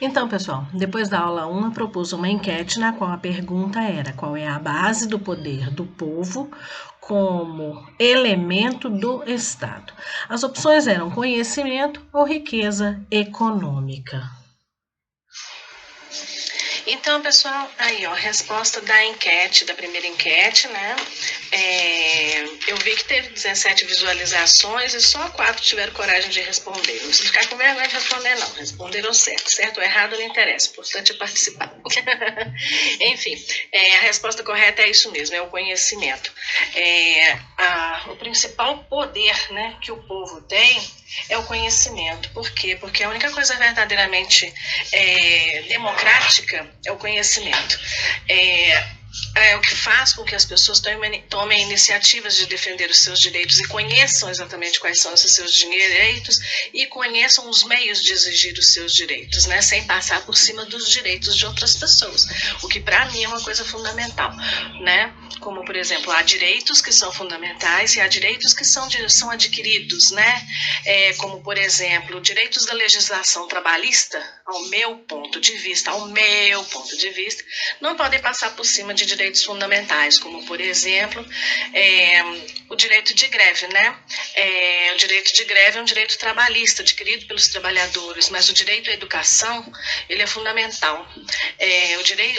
Então, pessoal, depois da aula 1, eu propus uma enquete na qual a pergunta era: qual é a base do poder do povo como elemento do Estado? As opções eram conhecimento ou riqueza econômica. Então, pessoal, aí ó, a resposta da enquete, da primeira enquete, né? Eu vi que teve 17 visualizações e só 4 tiveram coragem de responder. Não precisa ficar com vergonha de responder, não. Responderam certo. Certo ou errado não interessa. O importante é participar. Enfim, a resposta correta é isso mesmo, é o conhecimento. O principal poder, né, que o povo tem é o conhecimento. Por quê? Porque a única coisa verdadeiramente democrática é o conhecimento. É o que faz com que as pessoas tomem iniciativas de defender os seus direitos e conheçam exatamente quais são esses seus direitos e conheçam os meios de exigir os seus direitos, né, sem passar por cima dos direitos de outras pessoas, o que para mim é uma coisa fundamental, né? Como, por exemplo, há direitos que são fundamentais e há direitos que são adquiridos, né? Como, por exemplo, direitos da legislação trabalhista, ao meu ponto de vista, não podem passar por cima de direitos fundamentais, como, por exemplo, o direito de greve, né? O direito de greve é um direito trabalhista adquirido pelos trabalhadores, mas o direito à educação, ele é fundamental.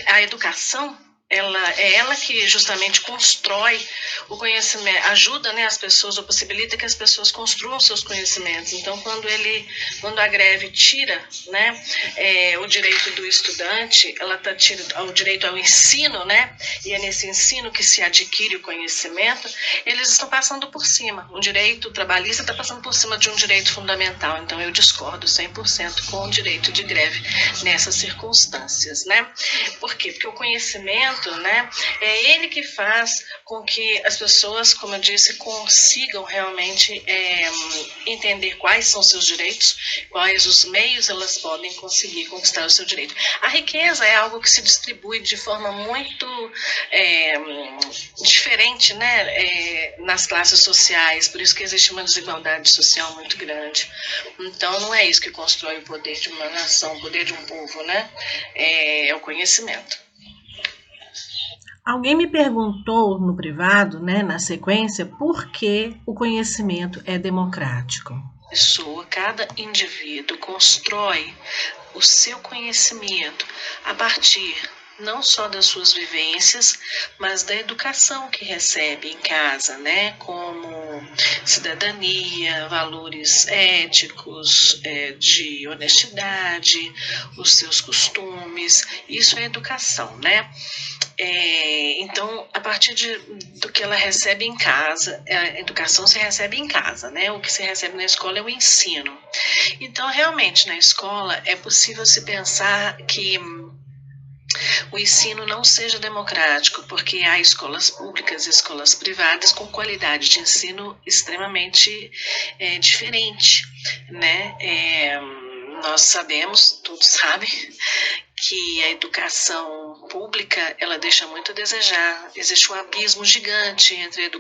A educação, ela que justamente constrói o conhecimento, ajuda, né, as pessoas, ou possibilita que as pessoas construam seus conhecimentos. Então, quando a greve tira, né, o direito do estudante, ela tira o direito ao ensino, né, e é nesse ensino que se adquire o conhecimento, eles estão passando por cima. Um direito trabalhista está passando por cima de um direito fundamental. Então, eu discordo 100% com o direito de greve nessas circunstâncias, né? Por quê? Porque o conhecimento, né, é ele que faz com que as pessoas, como eu disse, consigam realmente entender quais são seus direitos, quais os meios elas podem conseguir conquistar o seu direito. A riqueza é algo que se distribui de forma muito diferente, né, nas classes sociais, por isso que existe uma desigualdade social muito grande. Então, não é isso que constrói o poder de uma nação, o poder de um povo, né? É o conhecimento. Alguém me perguntou no privado, né, na sequência, por que o conhecimento é democrático. Cada indivíduo constrói o seu conhecimento a partir não só das suas vivências, mas da educação que recebe em casa, né? Como cidadania, valores éticos, de honestidade, os seus costumes, isso é educação, né? Então, a partir do que ela recebe em casa, a educação se recebe em casa, né? O que se recebe na escola é o ensino. Então, realmente, na escola é possível se pensar que o ensino não seja democrático, porque há escolas públicas e escolas privadas com qualidade de ensino extremamente diferente, né? Nós sabemos, todos sabem, que a educação pública ela deixa muito a desejar. Existe um abismo gigante entre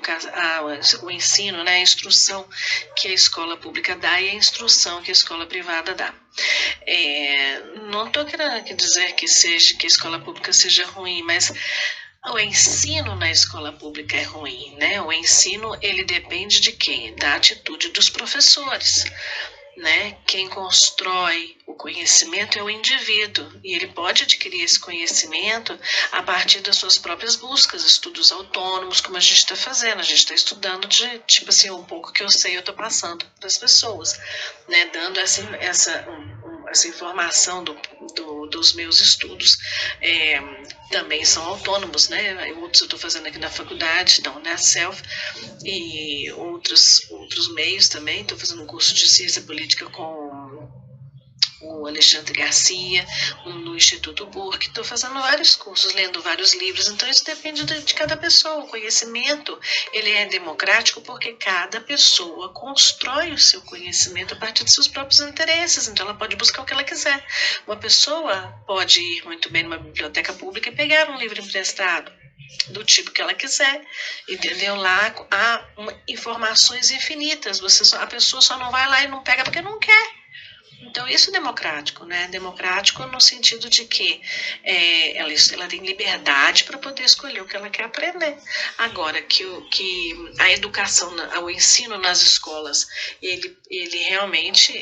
o ensino, né, a instrução que a escola pública dá e a instrução que a escola privada dá. Não estou querendo dizer que a escola pública seja ruim, mas o ensino na escola pública é ruim, né? O ensino ele depende de quem? Da atitude dos professores. Né? Quem constrói o conhecimento é o indivíduo e ele pode adquirir esse conhecimento a partir das suas próprias buscas, estudos autônomos, como a gente está fazendo. A gente está estudando tipo assim, um pouco que eu sei, eu estou passando para as pessoas, né? Dando essa informação dos meus estudos. Também são autônomos, né? Outros eu estou fazendo aqui na faculdade, então na Self, e outros meios também. Estou fazendo um curso de ciência política com o Alexandre Garcia, no Instituto Burke. Estou fazendo vários cursos, lendo vários livros. Então isso depende de cada pessoa. O conhecimento ele é democrático porque cada pessoa constrói o seu conhecimento a partir de seus próprios interesses. Então ela pode buscar o que ela quiser. Uma pessoa pode ir muito bem numa biblioteca pública e pegar um livro emprestado do tipo que ela quiser, entendeu? Lá há informações infinitas. A pessoa só não vai lá e não pega porque não quer. Então, isso é democrático, né? Democrático no sentido de que ela tem liberdade para poder escolher o que ela quer aprender. Agora, que a educação, o ensino nas escolas, ele realmente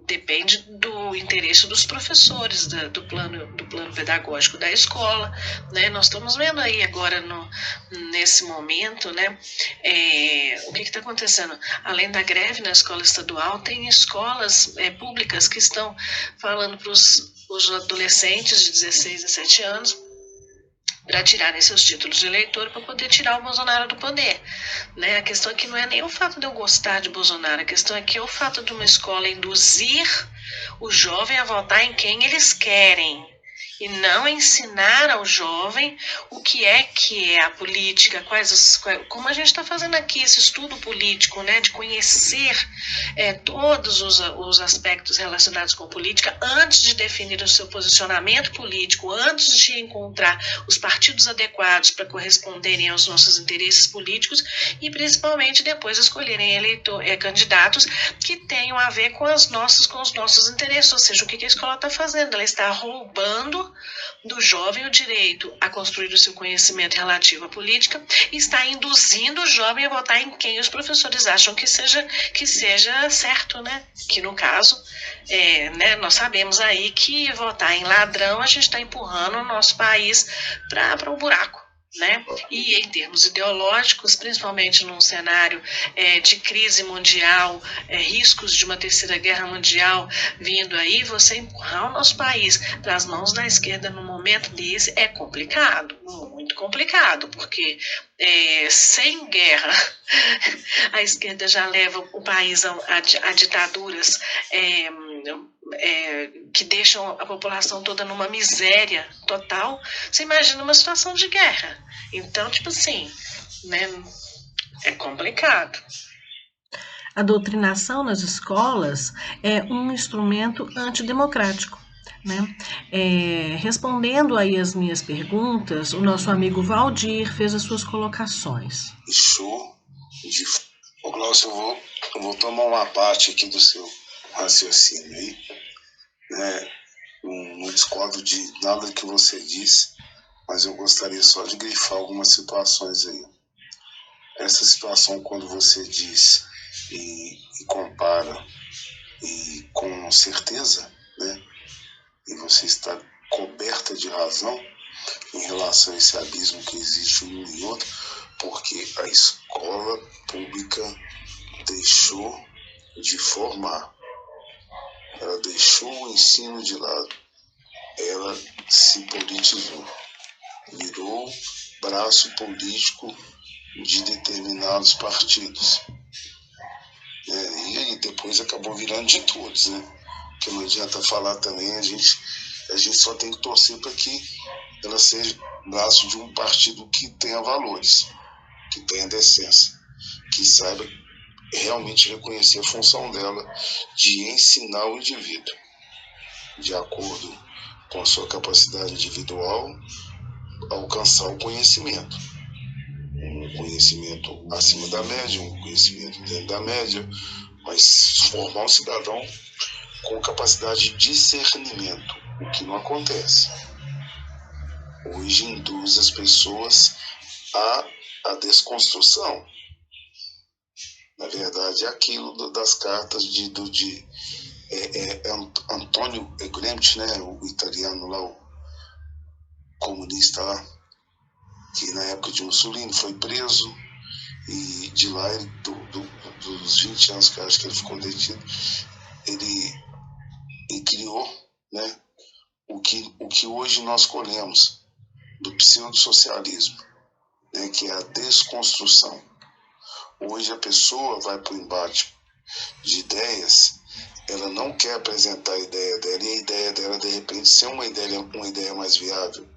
depende do interesse dos professores, do plano pedagógico da escola, né? Nós estamos vendo aí agora, nesse momento, né? O que está acontecendo? Além da greve na escola estadual, tem escolas públicas que estão falando para os adolescentes de 16 a 17 anos para tirarem seus títulos de eleitor para poder tirar o Bolsonaro do poder. Né? A questão aqui não é nem o fato de eu gostar de Bolsonaro, a questão aqui é o fato de uma escola induzir o jovem a votar em quem eles querem e não ensinar ao jovem o que é a política, como a gente está fazendo aqui, esse estudo político, né, de conhecer todos os aspectos relacionados com política antes de definir o seu posicionamento político, antes de encontrar os partidos adequados para corresponderem aos nossos interesses políticos e principalmente depois escolherem candidatos que tenham a ver com os nossos interesses, ou seja, o que a escola está fazendo? Ela está roubando do jovem o direito a construir o seu conhecimento relativo à política e está induzindo o jovem a votar em quem os professores acham que seja certo, né? Que no caso, né, nós sabemos aí que votar em ladrão a gente está empurrando o nosso país para o buraco. Né? E em termos ideológicos, principalmente num cenário de crise mundial, riscos de uma terceira guerra mundial vindo aí, você empurrar o nosso país para as mãos da esquerda num momento desse é complicado, muito complicado, porque sem guerra a esquerda já leva o país a ditaduras que deixam a população toda numa miséria total. Você imagina uma situação de guerra. Então, tipo assim, né, é complicado. A doutrinação nas escolas é um instrumento antidemocrático. Né? Respondendo aí as minhas perguntas, o nosso amigo Valdir fez as suas colocações. Show de... Ô, Glaucio, eu vou tomar uma parte aqui do seu raciocínio aí, né? Não discordo de nada que você disse, mas eu gostaria só de grifar algumas situações aí. Essa situação, quando você diz e compara e com certeza, né? E você está coberta de razão em relação a esse abismo que existe um e outro, porque a escola pública deixou de formar, ela deixou o ensino de lado, ela se politizou, virou braço político de determinados partidos. E aí depois acabou virando de todos, né? Porque não adianta falar também, a gente só tem que torcer para que ela seja braço de um partido que tenha valores, que tenha decência, que saiba realmente reconhecer a função dela de ensinar o indivíduo, de acordo com a sua capacidade individual, alcançar o conhecimento. Um conhecimento acima da média, um conhecimento dentro da média, mas formar um cidadão com capacidade de discernimento, o que não acontece. Hoje induz as pessoas à desconstrução. Na verdade, é aquilo das cartas de Antônio Gramsci, né, o italiano lá, o comunista lá, que na época de Mussolini foi preso, e de lá, dos 20 anos que eu acho que ele ficou detido, ele criou, né, o que hoje nós colhemos do pseudo-socialismo, né, que é a desconstrução. Hoje a pessoa vai para o embate de ideias, ela não quer apresentar a ideia dela, e a ideia dela, de repente, ser uma ideia mais viável,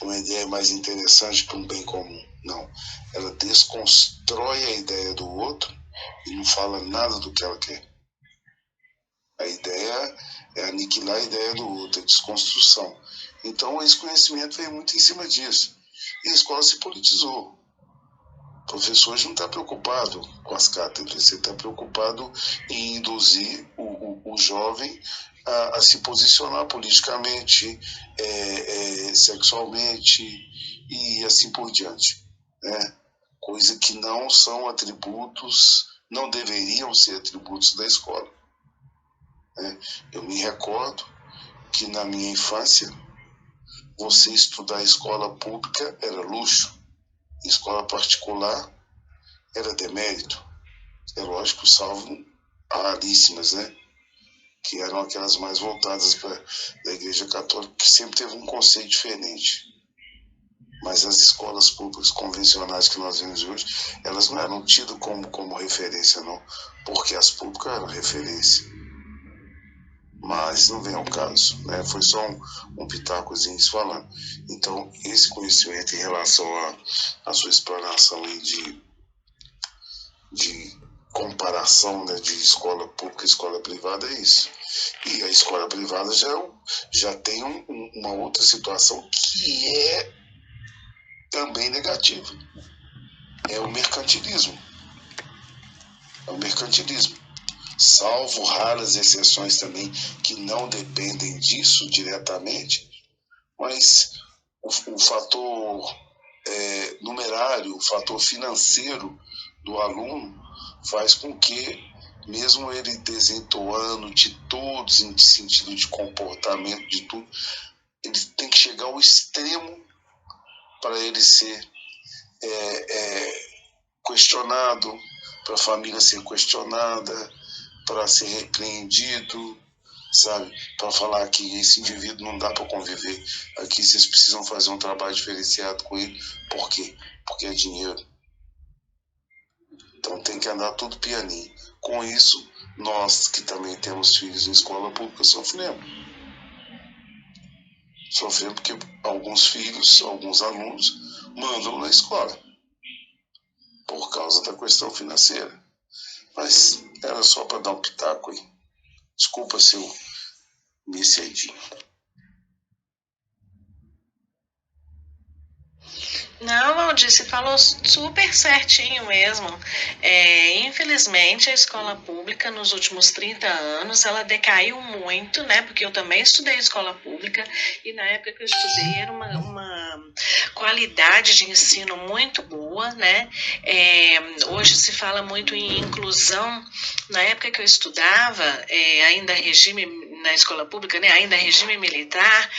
uma ideia mais interessante para um bem comum. Não. Ela desconstrói a ideia do outro e não fala nada do que ela quer. A ideia é aniquilar a ideia do outro, a desconstrução. Então, esse conhecimento veio muito em cima disso. E a escola se politizou. O professor hoje não está preocupado com as cátedras, ele está preocupado em induzir o o jovem a se posicionar politicamente, sexualmente e assim por diante, né? Coisa que não são atributos, não deveriam ser atributos da escola, né? Eu me recordo que na minha infância, você estudar escola pública era luxo, escola particular era demérito. É lógico, salvo raríssimas, né? Que eram aquelas mais voltadas para a Igreja Católica, que sempre teve um conceito diferente. Mas as escolas públicas convencionais que nós vemos hoje, elas não eram tidas como referência, não, porque as públicas eram referência. Mas não vem ao caso, né? Foi só um pitacozinho falando. Então, esse conhecimento em relação à sua explanação aí de comparação, né, de escola pública e escola privada é isso. E a escola privada já tem uma outra situação que é também negativa. É o mercantilismo. É o mercantilismo. Salvo raras exceções também que não dependem disso diretamente, mas o fator numerário, o fator financeiro do aluno faz com que, mesmo ele desentoando de todos em sentido de comportamento, de tudo, ele tem que chegar ao extremo para ele ser questionado, para a família ser questionada, para ser repreendido, sabe? Para falar que esse indivíduo não dá para conviver aqui, vocês precisam fazer um trabalho diferenciado com ele. Por quê? Porque é dinheiro. Então tem que andar tudo pianinho. Com isso, nós que também temos filhos em escola pública sofremos. Sofremos porque alguns filhos, alguns alunos mandam na escola por causa da questão financeira. Mas era só para dar um pitaco aí. Desculpa se eu me excedi. Não, Valdir, você falou super certinho mesmo. Infelizmente, a escola pública, nos últimos 30 anos, ela decaiu muito, né? Porque eu também estudei escola pública e na época que eu estudei era uma qualidade de ensino muito boa, né? Hoje se fala muito em inclusão. Na época que eu estudava, ainda regime na escola pública, né? Ainda regime militar.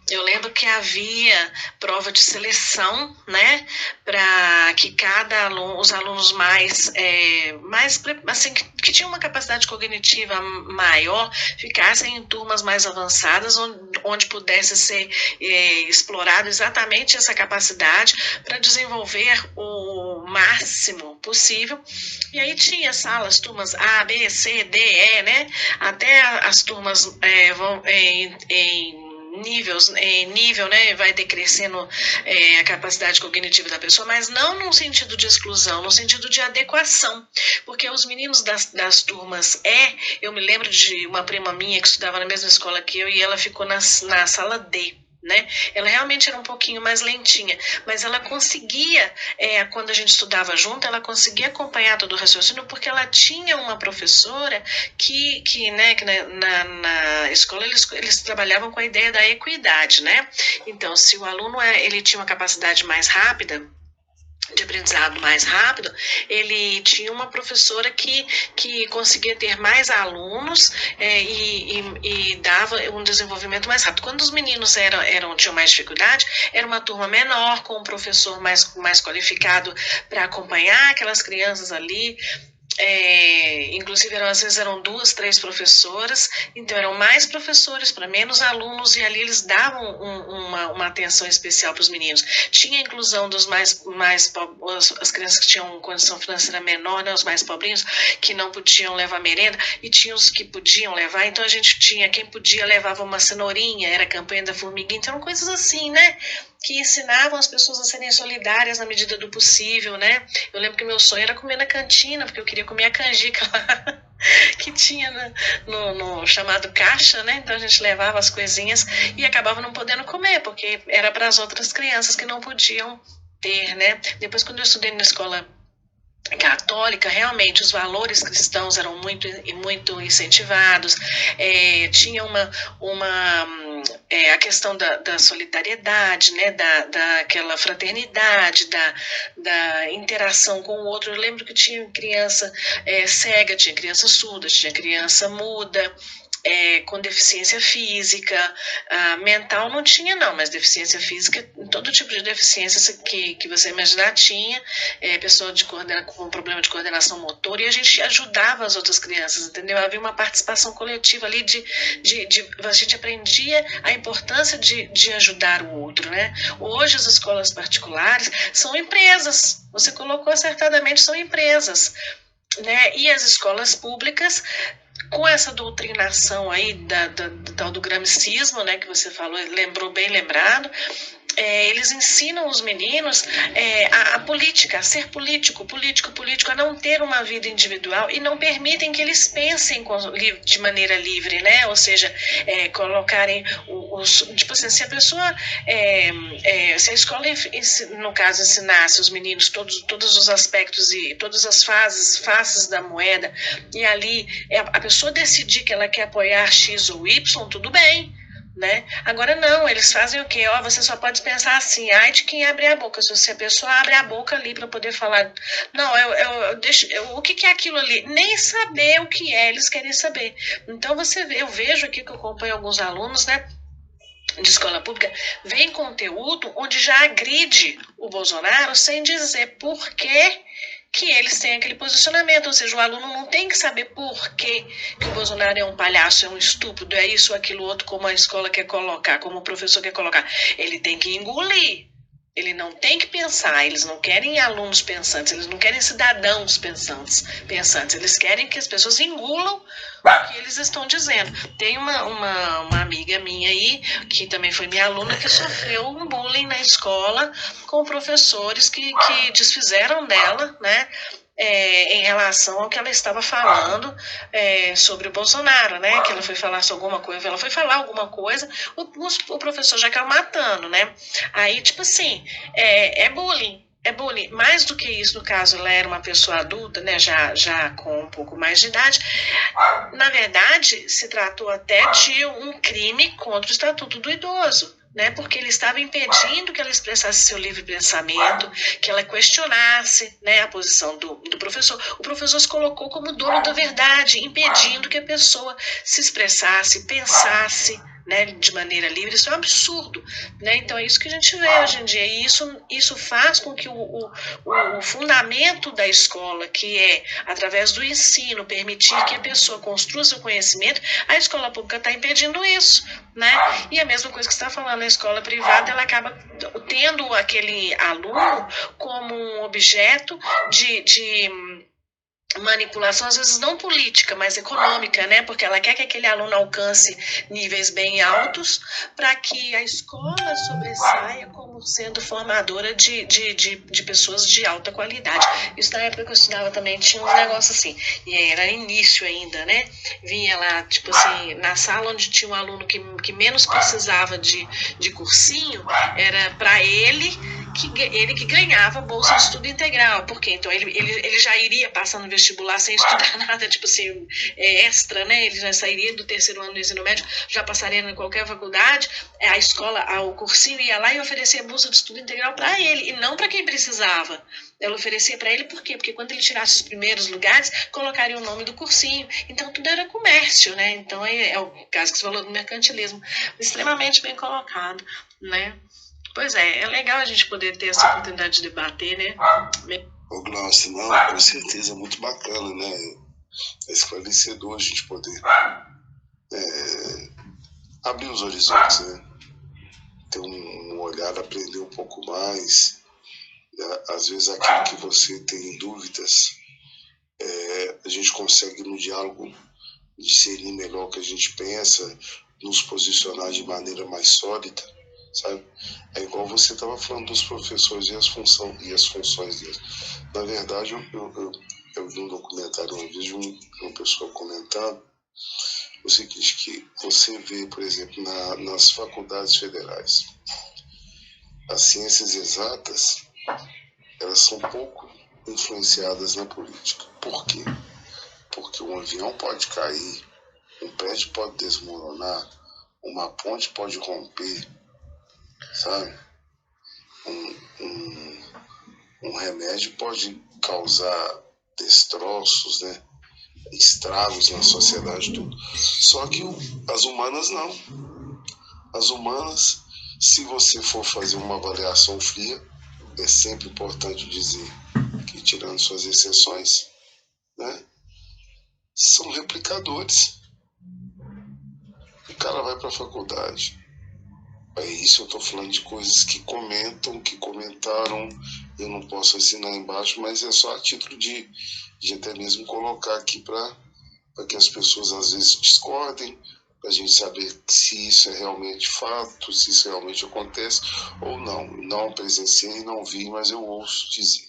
Eu lembro que havia prova de seleção, né, para que os alunos mais assim, que tinham uma capacidade cognitiva maior, ficassem em turmas mais avançadas, onde pudesse ser explorado exatamente essa capacidade para desenvolver o máximo possível. E aí tinha salas, turmas A, B, C, D, E, né, até as turmas vão em nível, né, vai decrescendo a capacidade cognitiva da pessoa, mas não no sentido de exclusão, no sentido de adequação, porque os meninos das turmas eu me lembro de uma prima minha que estudava na mesma escola que eu e ela ficou na sala D, né? Ela realmente era um pouquinho mais lentinha, mas ela conseguia, quando a gente estudava junto, ela conseguia acompanhar todo o raciocínio, porque ela tinha uma professora que na escola eles trabalhavam com a ideia da equidade, né? Então, se o aluno ele tinha uma capacidade mais rápida, de aprendizado mais rápido, ele tinha uma professora que conseguia ter mais alunos e dava um desenvolvimento mais rápido. Quando os meninos tinham mais dificuldade, era uma turma menor, com um professor mais qualificado para acompanhar aquelas crianças ali. Inclusive às vezes eram 2, 3 professoras, então eram mais professores para menos alunos, e ali eles davam uma atenção especial para os meninos. Tinha a inclusão dos as crianças que tinham condição financeira menor, né, os mais pobrinhos, que não podiam levar merenda, e tinha os que podiam levar, então a gente tinha, quem podia levava uma cenourinha, era a campanha da formiguinha, então eram coisas assim, né, que ensinavam as pessoas a serem solidárias na medida do possível, né? Eu lembro que meu sonho era comer na cantina, porque eu queria comer a canjica lá que tinha no chamado caixa, né? Então a gente levava as coisinhas e acabava não podendo comer, porque era para as outras crianças que não podiam ter, né? Depois, quando eu estudei na escola católica, realmente os valores cristãos eram muito incentivados, tinha a questão da solidariedade, né, daquela fraternidade, da interação com o outro. Eu lembro que tinha criança cega, tinha criança surda, tinha criança muda, com deficiência física, mental não tinha não, mas deficiência física, todo tipo de deficiência que você imaginar tinha, pessoa com problema de coordenação motora, e a gente ajudava as outras crianças, entendeu? Havia uma participação coletiva ali, a gente aprendia a importância de ajudar o outro, né? Hoje as escolas particulares são empresas, você colocou acertadamente, são empresas, né? E as escolas públicas, com essa doutrinação aí do tal do gramicismo, né, que você falou, lembrou bem lembrado, eles ensinam os meninos a política, a ser político, a não ter uma vida individual, e não permitem que eles pensem de maneira livre, né? Ou seja, colocarem tipo assim, se a pessoa, se a escola, no caso, ensinasse os meninos todos os aspectos e todas as faces da moeda, e ali a pessoa decidir que ela quer apoiar X ou Y, tudo bem, né? Agora não, eles fazem o quê? Você só pode pensar assim, ai de quem abre a boca, se a pessoa abre a boca ali para poder falar, não, o que é aquilo ali? Nem saber o que eles querem saber. Então eu vejo aqui que eu acompanho alguns alunos, né, de escola pública, vem conteúdo onde já agride o Bolsonaro sem dizer por que eles têm aquele posicionamento, ou seja, o aluno não tem que saber por que o Bolsonaro é um palhaço, é um estúpido, é isso, aquilo, outro, como a escola quer colocar, como o professor quer colocar. Ele tem que engolir, ele não tem que pensar, eles não querem alunos pensantes, eles não querem cidadãos pensantes, eles querem que as pessoas engulam o que eles estão dizendo. Tem uma amiga minha aí, que também foi minha aluna, que sofreu um bullying na escola com professores que desfizeram dela, né? Em relação ao que ela estava falando sobre o Bolsonaro, né? Que ela foi falar alguma coisa, o professor já caiu matando, né? Aí, tipo assim, é bullying. É bullying. Mais do que isso, no caso, ela era uma pessoa adulta, né? Já com um pouco mais de idade. Na verdade, se tratou até de um crime contra o Estatuto do Idoso, né? Porque ele estava impedindo que ela expressasse seu livre pensamento, que ela questionasse, né, a posição do professor. O professor se colocou como dono da verdade, impedindo que a pessoa se expressasse, pensasse, né, de maneira livre. Isso é um absurdo, né? Então é isso que a gente vê hoje em dia, e isso faz com que o fundamento da escola, que é através do ensino permitir que a pessoa construa seu conhecimento, a escola pública está impedindo isso, né? E a mesma coisa que você está falando, a escola privada, ela acaba tendo aquele aluno como um objeto de manipulação, às vezes não política, mas econômica, né? Porque ela quer que aquele aluno alcance níveis bem altos para que a escola sobressaia como sendo formadora de pessoas de alta qualidade. Isso na época que eu estudava também tinha um negócio assim, e era início ainda, né? Vinha lá, tipo assim, na sala onde tinha um aluno que menos precisava de cursinho, era para ele que ganhava a bolsa de estudo integral, porque então ele já iria passar no vestibular sem estudar nada, tipo assim, extra, né? Ele já sairia do terceiro ano do ensino médio, já passaria em qualquer faculdade, a escola, o cursinho ia lá e oferecia a bolsa de estudo integral para ele, e não para quem precisava. Ela oferecia para ele por quê? Porque quando ele tirasse os primeiros lugares, colocaria o nome do cursinho. Então tudo era comércio, né? Então é o caso que você falou do mercantilismo, extremamente bem colocado, né? Pois é legal a gente poder ter essa oportunidade de debater, né? Ô, Glaucio, não, com certeza, é muito bacana, né? É esclarecedor a gente poder abrir os horizontes, né? Ter um olhar, aprender um pouco mais. Às vezes aquilo que você tem dúvidas, a gente consegue no diálogo discernir melhor o que a gente pensa, nos posicionar de maneira mais sólida, sabe? É igual você estava falando dos professores e as funções deles. Na verdade, eu vi um documentário uma vez de uma pessoa comentando o seguinte, que você vê, por exemplo, nas faculdades federais, as ciências exatas, elas são pouco influenciadas na política. Por quê? Porque um avião pode cair, um prédio pode desmoronar, uma ponte pode romper, sabe? Um remédio pode causar destroços, né? Estragos na sociedade, tudo. Só que as humanas não. As humanas, se você for fazer uma avaliação fria, é sempre importante dizer que, tirando suas exceções, né, são replicadores. O cara vai para a faculdade. É isso, eu estou falando de coisas que comentam, que comentaram, eu não posso assinar embaixo, mas é só a título de até mesmo colocar aqui para que as pessoas às vezes discordem, para a gente saber se isso é realmente fato, se isso realmente acontece ou não. Não presenciei, não vi, mas eu ouço dizer,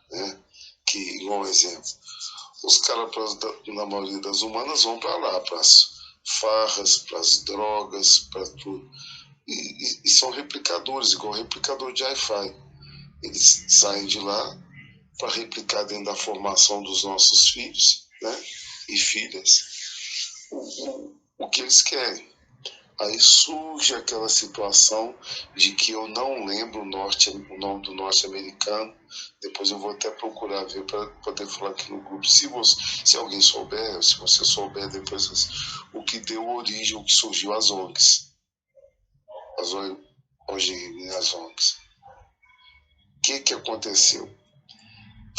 né? Que, igual exemplo, os caras, na maioria das humanas, vão para lá, para as farras, para as drogas, para tudo. E são replicadores, igual replicador de Wi-Fi. Eles saem de lá para replicar dentro da formação dos nossos filhos, né, e filhas, o que eles querem. Aí surge aquela situação de que eu não lembro o nome do norte-americano. Depois eu vou até procurar ver para poder falar aqui no grupo. Se alguém souber, se você souber depois, o que deu origem, o que surgiu as ONGs. As ONGs. O que aconteceu?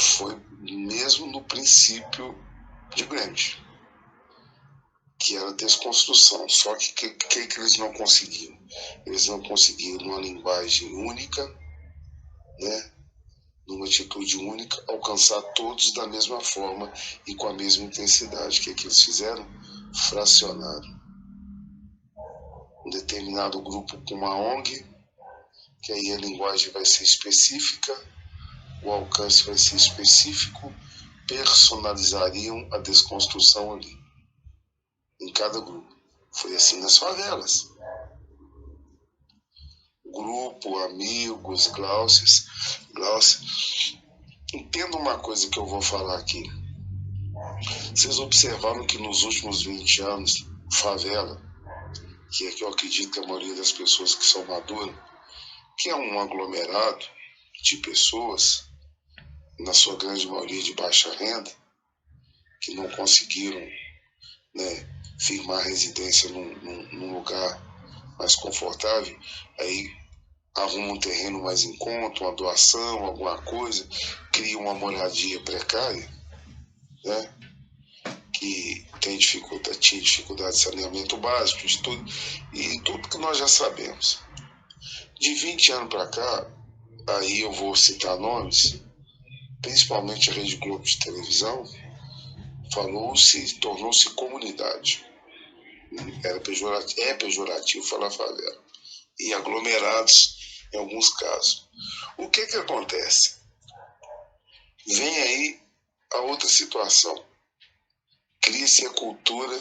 Foi mesmo no princípio de Gramsci, que era a desconstrução. Só que eles não conseguiram? Eles não conseguiram uma linguagem única, né, numa atitude única, alcançar todos da mesma forma e com a mesma intensidade. O que eles fizeram? Fracionaram um determinado grupo com uma ONG, que aí a linguagem vai ser específica, o alcance vai ser específico, personalizariam a desconstrução ali, em cada grupo. Foi assim nas favelas. Grupo, amigos, Glaucias. Entenda uma coisa que eu vou falar aqui. Vocês observaram que nos últimos 20 anos, favela, que é que eu acredito que a maioria das pessoas que são maduras, que é um aglomerado de pessoas, na sua grande maioria de baixa renda, que não conseguiram, né, firmar residência num lugar mais confortável, aí arruma um terreno mais em conta, uma doação, alguma coisa, cria uma moradia precária, né, que tinha dificuldade de saneamento básico, de tudo, e tudo que nós já sabemos. De 20 anos para cá, aí eu vou citar nomes, principalmente a Rede Globo de televisão, tornou-se comunidade. É pejorativo falar favela. E aglomerados em alguns casos. O que acontece? Vem aí a outra situação. Cria-se a cultura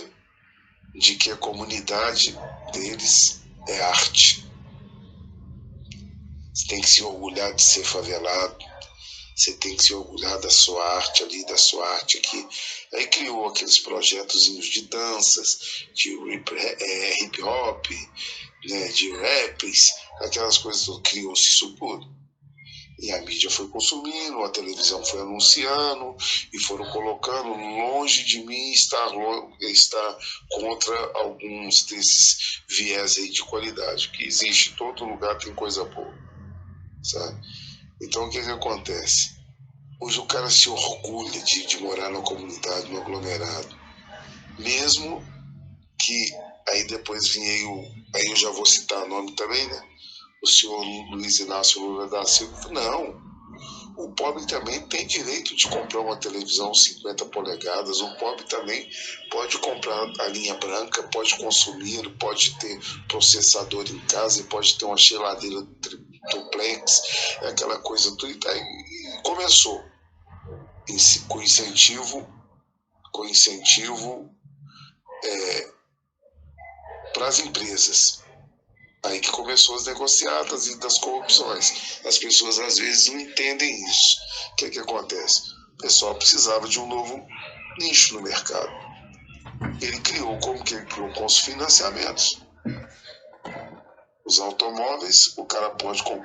de que a comunidade deles é arte. Você tem que se orgulhar de ser favelado, você tem que se orgulhar da sua arte ali, da sua arte aqui. Aí criou aqueles projetozinhos de danças, de hip hop, né, de raps, aquelas coisas, criou-se isso tudo. E a mídia foi consumindo, a televisão foi anunciando e foram colocando. Longe de mim estar contra alguns desses viés aí de qualidade, que existe em todo lugar, tem coisa boa, sabe? Então o que acontece? Hoje o cara se orgulha de morar na comunidade, no aglomerado, mesmo que aí depois aí eu já vou citar nome também, né? O senhor Luiz Inácio Lula da Silva. Não, o pobre também tem direito de comprar uma televisão 50 polegadas, o pobre também pode comprar a linha branca, pode consumir, pode ter processador em casa, pode ter uma geladeira duplex, aquela coisa tudo. E começou com incentivo para as empresas. Aí que começou as negociatas e das corrupções. As pessoas às vezes não entendem isso. O que acontece? O pessoal precisava de um novo nicho no mercado. Ele criou, como que ele criou? Com os financiamentos. Os automóveis,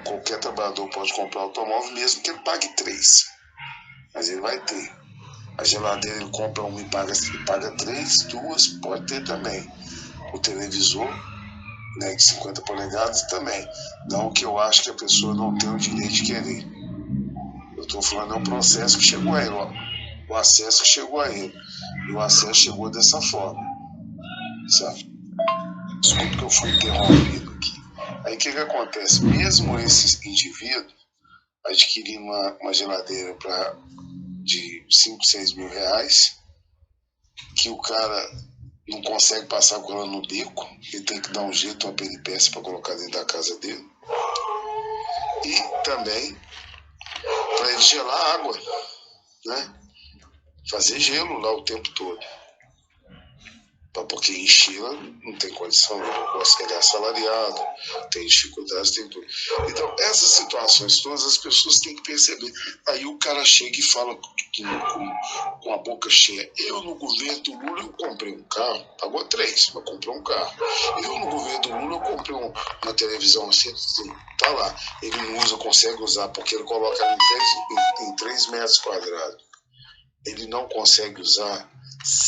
qualquer trabalhador pode comprar automóvel, mesmo que ele pague 3. Mas ele vai ter. A geladeira ele compra uma e paga 3, 2, pode ter também. O televisor, né, de 50 polegadas também. Não que eu acho que a pessoa não tem o direito de querer. Eu estou falando, é um processo que chegou a ele, ó. O acesso que chegou a ele. E o acesso chegou dessa forma. Sabe? Desculpa que eu fui interrompido aqui. Aí o que acontece? Mesmo esse indivíduo adquirir uma geladeira de 5, 6 mil reais, que o cara não consegue passar com ela no bico, ele tem que dar um jeito, uma peripécia para colocar dentro da casa dele. E também para ele gelar água, né? Fazer gelo lá o tempo todo. Porque enchê-la não tem condição, ele não gosta que ele é assalariado, tem dificuldades, tem tudo. Então, essas situações todas as pessoas têm que perceber. Aí o cara chega e fala com a boca cheia: eu no governo do Lula eu comprei um carro, pagou 3, mas comprou um carro. Eu no governo do Lula eu comprei uma televisão assim, tá lá. Ele não usa, consegue usar, porque ele coloca ela em 3 metros quadrados. Ele não consegue usar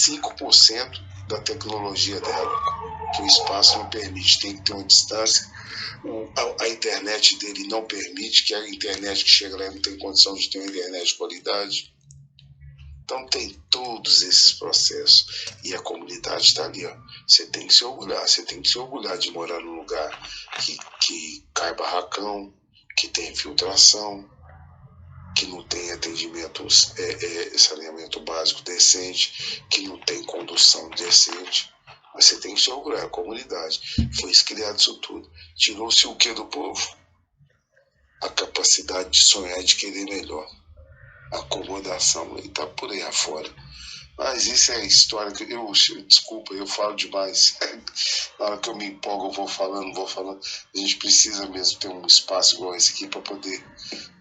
5% da tecnologia dela, que o espaço não permite, tem que ter uma distância. A internet dele não permite, que a internet que chega lá não tem condição de ter uma internet de qualidade. Então tem todos esses processos e a comunidade está ali, ó. Você tem que se orgulhar de morar num lugar que cai barracão, que tem infiltração, que não tem atendimento, saneamento básico decente, que não tem condução decente. Mas você tem que se orgulhar, a comunidade. Foi criado isso tudo. Tirou-se o que do povo? A capacidade de sonhar e de querer melhor. A acomodação, e está por aí afora. Mas isso é a história que desculpa, eu falo demais. Na hora que eu me empolgo, eu vou falando. A gente precisa mesmo ter um espaço igual esse aqui para poder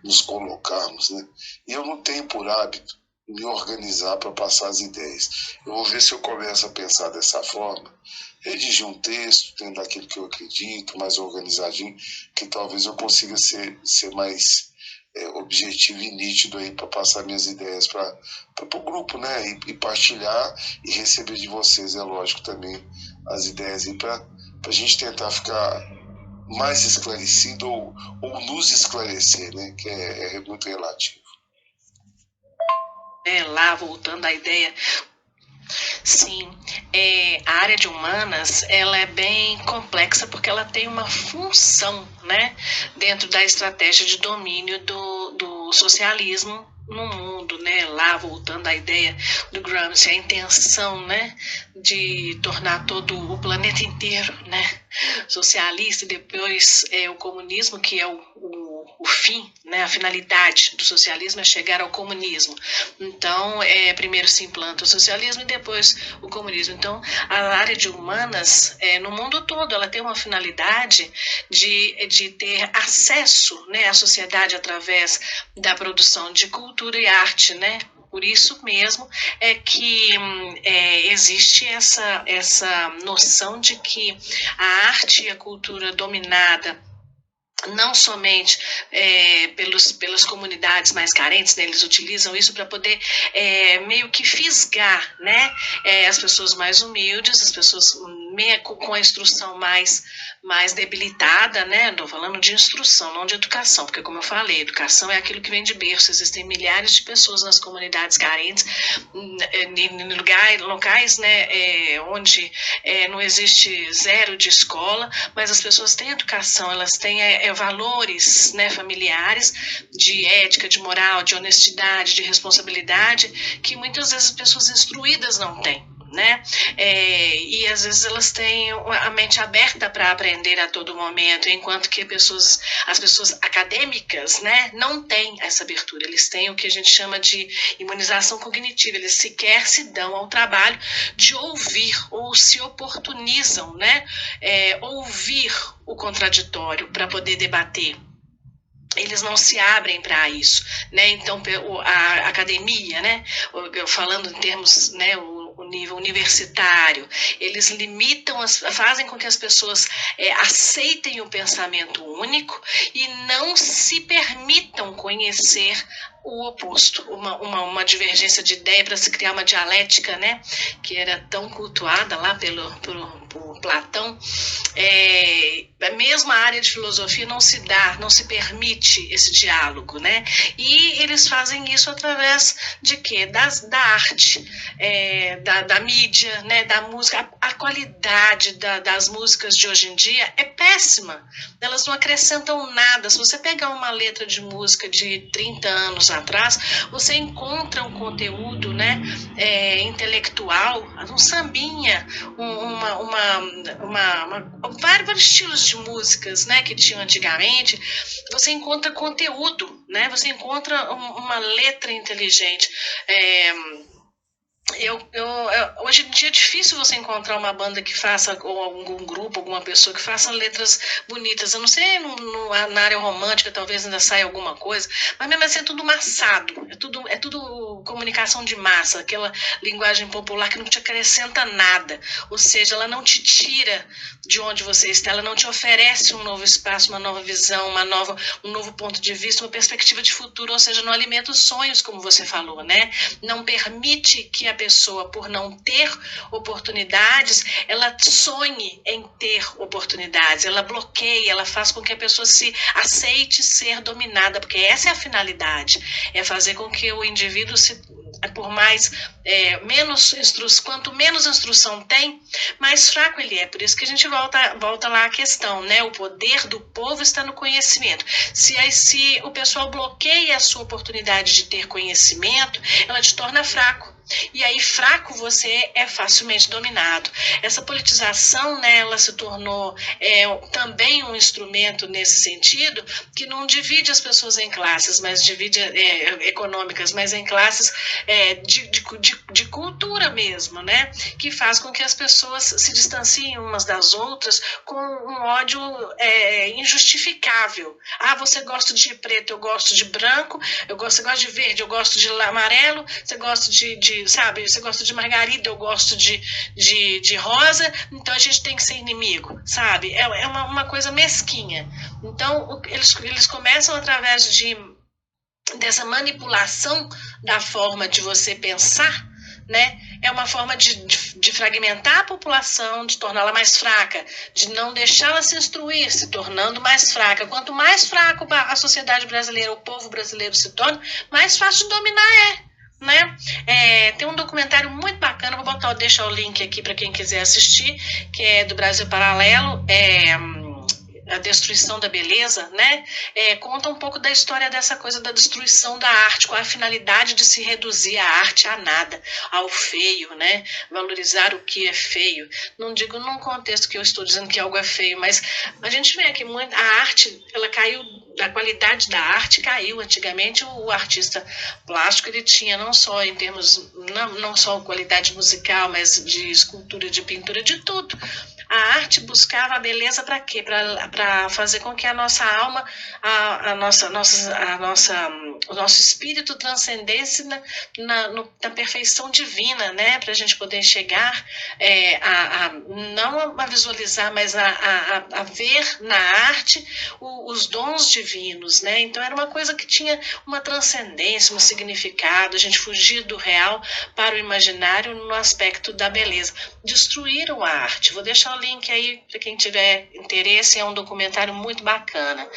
nos colocarmos, né? E eu não tenho por hábito me organizar para passar as ideias. Eu vou ver se eu começo a pensar dessa forma, redigir um texto dentro daquilo que eu acredito, mais organizadinho, que talvez eu consiga ser mais objetivo e nítido aí para passar minhas ideias para o grupo, né? E partilhar e receber de vocês, é lógico, também as ideias aí para a gente tentar ficar mais esclarecido ou nos esclarecer, né? Que é muito relativo. Lá, voltando à ideia, sim, a área de humanas, ela é bem complexa porque ela tem uma função, né, dentro da estratégia de domínio do socialismo no mundo, né? Lá, voltando à ideia do Gramsci, a intenção, né, de tornar todo o planeta inteiro, né, socialista, e depois o comunismo, que é o fim, né, a finalidade do socialismo é chegar ao comunismo. Então, primeiro se implanta o socialismo e depois o comunismo. Então, a área de humanas, no mundo todo, ela tem uma finalidade de ter acesso, né, à sociedade através da produção de cultura e arte, né? Por isso mesmo é que existe essa noção de que a arte e a cultura dominada não somente pelas comunidades mais carentes, né, eles utilizam isso para poder meio que fisgar, né, as pessoas mais humildes, as pessoas com a instrução mais debilitada, né? Estou falando de instrução, não de educação, porque como eu falei, educação é aquilo que vem de berço. Existem milhares de pessoas nas comunidades carentes, em locais, né, onde não existe zero de escola, mas as pessoas têm educação, elas têm valores, né, familiares, de ética, de moral, de honestidade, de responsabilidade, que muitas vezes as pessoas instruídas não têm. né? E às vezes elas têm a mente aberta para aprender a todo momento, enquanto que as pessoas acadêmicas, né, não têm essa abertura. Eles têm o que a gente chama de imunização cognitiva. Eles sequer se dão ao trabalho de ouvir ou se oportunizam, né, ouvir o contraditório para poder debater. Eles não se abrem para isso, né? Então a academia, né, falando em termos, né, o nível universitário, eles fazem com que as pessoas aceitem o pensamento único e não se permitam conhecer o oposto, uma divergência de ideia para se criar uma dialética, né, que era tão cultuada lá por Platão. Mesmo a área de filosofia não se permite esse diálogo, né? E eles fazem isso através de quê? Da arte, da mídia, né? Da música. A qualidade das músicas de hoje em dia é péssima. Elas não acrescentam nada. Se você pegar uma letra de música de 30 anos atrás, você encontra um conteúdo, né, intelectual, um sambinha, vários estilos de músicas, né, que tinham antigamente. Você encontra conteúdo, né? Você encontra uma letra inteligente. Hoje em dia é difícil você encontrar uma banda que faça, ou algum grupo, alguma pessoa que faça letras bonitas. Eu não sei, na área romântica talvez ainda saia alguma coisa, mas mesmo assim é tudo massado, é tudo comunicação de massa, aquela linguagem popular que não te acrescenta nada, ou seja, ela não te tira de onde você está, ela não te oferece um novo espaço, uma nova visão, um novo ponto de vista, uma perspectiva de futuro, ou seja, não alimenta os sonhos, como você falou, né? Não permite que a pessoa, por não ter oportunidades, ela sonhe em ter oportunidades, ela bloqueia, ela faz com que a pessoa se aceite ser dominada, porque essa é a finalidade, é fazer com que o indivíduo por mais quanto menos instrução tem, mais fraco ele é. Por isso que a gente volta lá à questão, né? O poder do povo está no conhecimento. Se o pessoal bloqueia a sua oportunidade de ter conhecimento, ela te torna fraco. E aí, fraco, você é facilmente dominado. Essa politização, né, ela se tornou também um instrumento nesse sentido, que não divide as pessoas em classes, mas divide econômicas, mas em classes de cultura mesmo, né, que faz com que as pessoas se distanciem umas das outras com um ódio injustificável. Ah, você gosta de preto, eu gosto de branco, você gosta de verde, eu gosto de amarelo, você gosta sabe, você gosta de margarida, eu gosto de rosa, então a gente tem que ser inimigo, sabe? É uma coisa mesquinha. Então, eles começam através dessa manipulação da forma de você pensar, né? É uma forma de fragmentar a população, de torná-la mais fraca, de não deixá-la se instruir, se tornando mais fraca. Quanto mais fraco a sociedade brasileira, o povo brasileiro se torna, mais fácil de dominar né? Tem um documentário muito bacana, vou deixar o link aqui para quem quiser assistir, que é do Brasil Paralelo, A Destruição da Beleza, né? Conta um pouco da história dessa coisa da destruição da arte, qual a finalidade de se reduzir a arte a nada, ao feio, né? Valorizar o que é feio. Não digo num contexto que eu estou dizendo que algo é feio, mas a gente vê que a arte, ela caiu, a qualidade da arte caiu. Antigamente o artista plástico, ele tinha não só em termos, não só qualidade musical, mas de escultura, de pintura, de tudo. A arte buscava a beleza para quê? Para fazer com que a nossa alma, o nosso espírito transcendesse na perfeição divina, né? Para a gente poder chegar não a visualizar, mas a ver na arte os dons divinos, né? Então era uma coisa que tinha uma transcendência, um significado, a gente fugir do real para o imaginário no aspecto da beleza. Destruíram a arte. Vou deixar o link aí para quem tiver interesse, é um documentário muito bacana.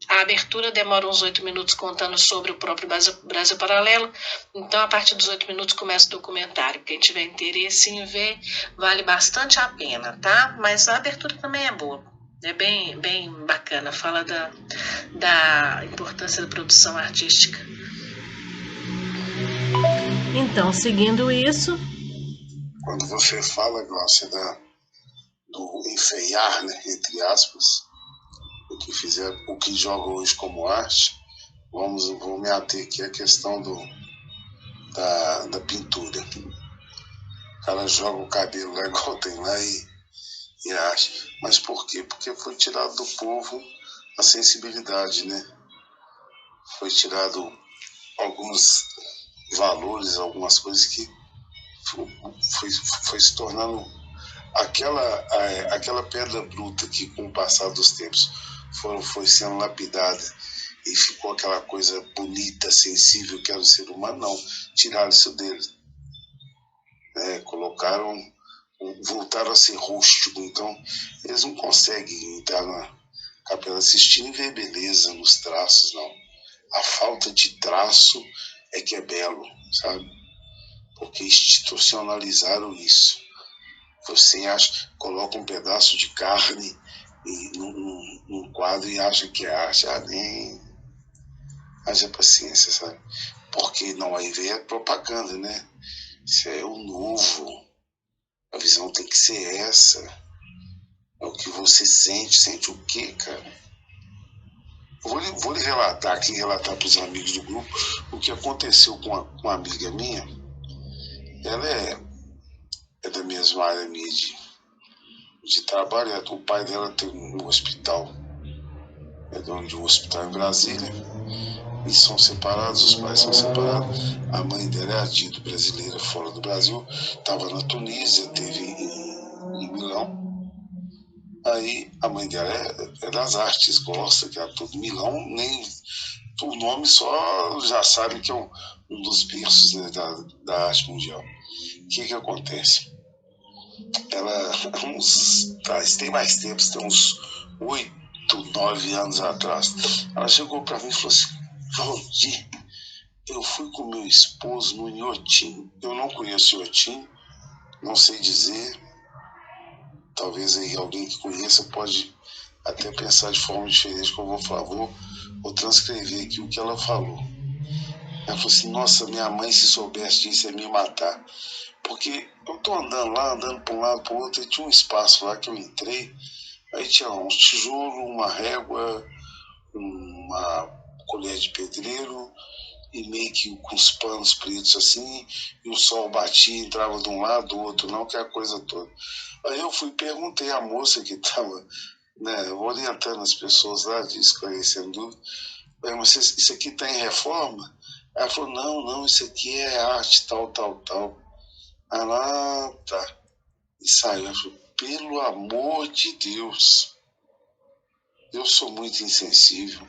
A abertura demora uns 8 minutos contando sobre o próprio Brasil Paralelo, então a partir dos 8 minutos começa o documentário. Quem tiver interesse em ver, vale bastante a pena, tá? Mas a abertura também é boa, é bem, bem bacana, fala da importância da produção artística. Então, seguindo isso, quando você fala, Glaucia, do enfeiar, né, entre aspas, o que joga hoje como arte, vou me ater aqui à questão da pintura. O cara joga o cabelo lá igual tem lá e acha. Mas por quê? Porque foi tirado do povo a sensibilidade, né? Foi tirado alguns valores, algumas coisas que foi se tornando aquela pedra bruta que, com o passar dos tempos, foi sendo lapidada e ficou aquela coisa bonita, sensível que era o ser humano. Não, tiraram isso dele, voltaram a ser rústico. Então eles não conseguem entrar na capela assistindo e ver beleza nos traços, não. A falta de traço é que é belo, sabe? Porque institucionalizaram isso. Você coloca um pedaço de carne num quadro e acha que é arte. Nem haja paciência, sabe? Porque não, aí vem a propaganda, né? Isso é o novo. A visão tem que ser essa. É o que você sente o quê, cara? Vou lhe relatar para os amigos do grupo o que aconteceu com uma amiga minha. Ela é da mesma área minha de trabalho. O pai dela tem um hospital, é dono de um hospital em Brasília, e são separados, os pais são separados. A mãe dela é adito brasileira fora do Brasil, estava na Tunísia, teve em Milão. Aí a mãe dela é das artes, gosta, que é tudo. Milão, nem o nome só já sabe que é um dos berços, né, da arte mundial. O que acontece? Ela, tem mais tempo, tem uns 8, 9 anos atrás, ela chegou para mim e falou assim: Valdir, eu fui com meu esposo no Inhotim. Eu não conheço Inhotim, não sei dizer. Talvez aí alguém que conheça pode até pensar de forma diferente, que eu vou falar. Vou transcrever aqui o que ela falou. Ela falou assim: nossa, minha mãe, se soubesse disso, ia me matar. Porque eu tô andando lá, andando para um lado, para o outro, e tinha um espaço lá que eu entrei. Aí tinha uns tijolos, uma régua, uma colher de pedreiro, e meio que com os panos pretos assim, e o sol batia, entrava de um lado, do outro não, que é a coisa toda. Aí eu fui e perguntei à moça que estava, né, orientando as pessoas lá, esclarecendo dúvida: mas isso aqui está em reforma? Ela falou: não, isso aqui é arte, tal. Ah, tá. E saiu. Ela falou: pelo amor de Deus, eu sou muito insensível.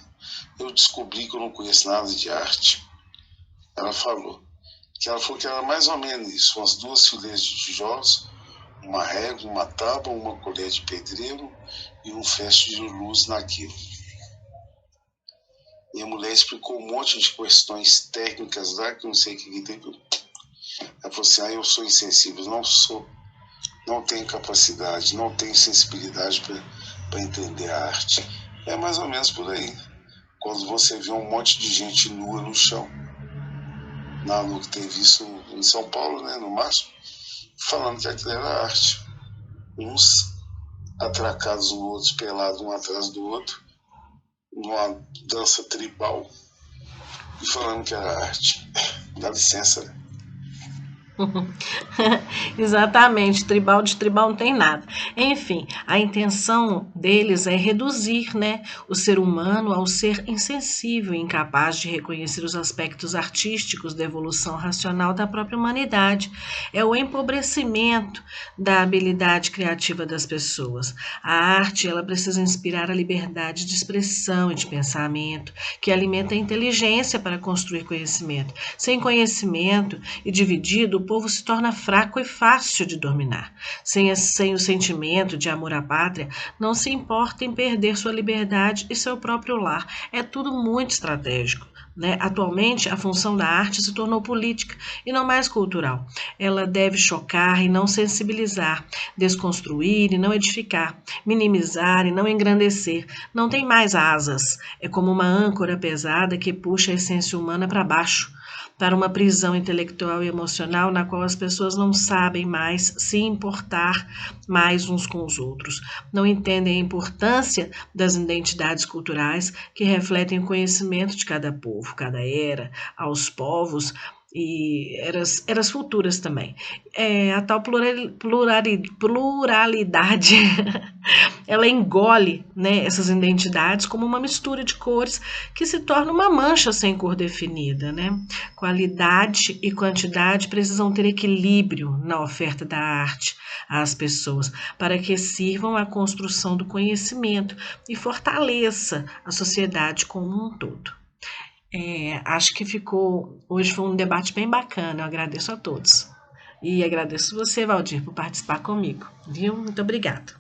Eu descobri que eu não conheço nada de arte. Ela falou que era mais ou menos isso: umas 2 fileiras de tijolos, uma régua, uma tábua, uma colher de pedreiro e um feixe de luz naquilo. E a mulher explicou um monte de questões técnicas lá, que eu não sei o que tem. Ela falou assim: eu sou insensível, não tenho capacidade, não tenho sensibilidade para entender a arte. É mais ou menos por aí. Quando você vê um monte de gente nua no chão, na lua que teve isso em São Paulo, né, no máximo, falando que aquilo era arte. Uns atracados no outro, pelados um atrás do outro, numa dança tribal, e falando que era arte. Dá licença, né? Exatamente, tribal de tribal não tem nada. Enfim, a intenção deles é reduzir, né, o ser humano ao ser insensível e incapaz de reconhecer os aspectos artísticos da evolução racional da própria humanidade. É o empobrecimento da habilidade criativa das pessoas. A arte, ela precisa inspirar a liberdade de expressão e de pensamento, que alimenta a inteligência para construir conhecimento. Sem conhecimento e dividido, o povo se torna fraco e fácil de dominar. Sem o sentimento de amor à pátria, não se importa em perder sua liberdade e seu próprio lar. É tudo muito estratégico, né? Atualmente, a função da arte se tornou política e não mais cultural. Ela deve chocar e não sensibilizar, desconstruir e não edificar, minimizar e não engrandecer. Não tem mais asas. É como uma âncora pesada que puxa a essência humana para baixo. para uma prisão intelectual e emocional na qual as pessoas não sabem mais se importar mais uns com os outros, não entendem a importância das identidades culturais que refletem o conhecimento de cada povo, cada era, aos povos e eras futuras também. A tal pluralidade ela engole, né, essas identidades como uma mistura de cores que se torna uma mancha sem cor definida, né? Qualidade e quantidade precisam ter equilíbrio na oferta da arte às pessoas para que sirvam à construção do conhecimento e fortaleça a sociedade como um todo. Acho que hoje foi um debate bem bacana, eu agradeço a todos. E agradeço você, Valdir, por participar comigo, viu? Muito obrigada.